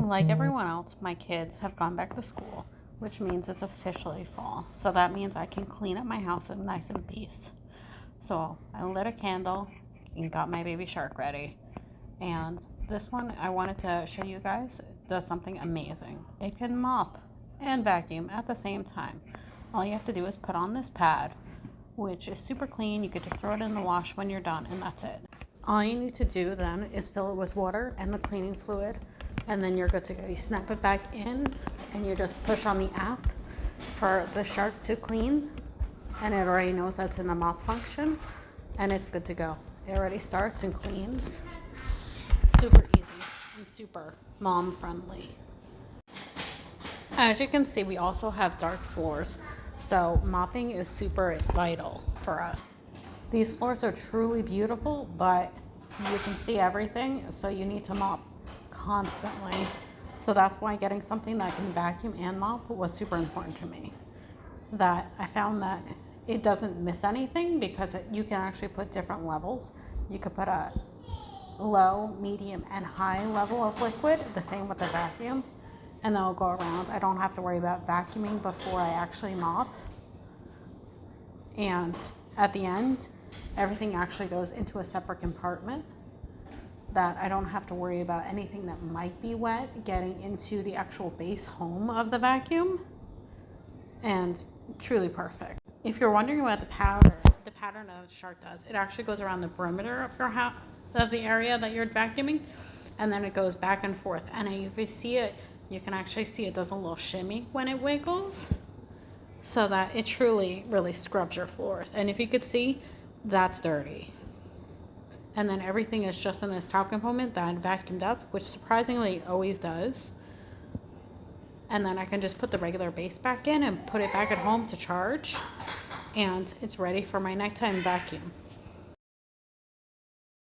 Like everyone else, my kids have gone back to school, which means it's officially fall. So that means I can clean up my house in nice and peace. So I lit a candle and got my baby shark ready. And this one I wanted to show you guys does something amazing. It can mop and vacuum at the same time. All you have to do is put on this pad, which is super clean. You could just throw it in the wash when you're done, and that's it. All you need to do then is fill it with water and the cleaning fluid, and then you're good to go. You snap it back in and you just push on the app for the shark to clean, and it already knows that's in the mop function, and it's good to go. It already starts and cleans. Super easy and super mom friendly. As you can see, we also have dark floors, so mopping is super vital for us. These floors are truly beautiful, but you can see everything, so you need to mop constantly. So that's why getting something that can vacuum and mop was super important to me. That I found that it doesn't miss anything because you can actually put different levels. You could put a low, medium, and high level of liquid, the same with the vacuum, and they'll go around. I don't have to worry about vacuuming before I actually mop. And at the end, everything actually goes into a separate compartment that I don't have to worry about anything that might be wet getting into the actual base home of the vacuum. And truly perfect. If you're wondering what the pattern of the shark does, it actually goes around the perimeter of your house, of the area that you're vacuuming, and then it goes back and forth. And if you see it, you can actually see it does a little shimmy when it wiggles, so that it truly really scrubs your floors. And if you could see, that's dirty. And then everything is just in this top component that vacuumed up, which surprisingly it always does. And then I can just put the regular base back in and put it back at home to charge, and it's ready for my nighttime vacuum.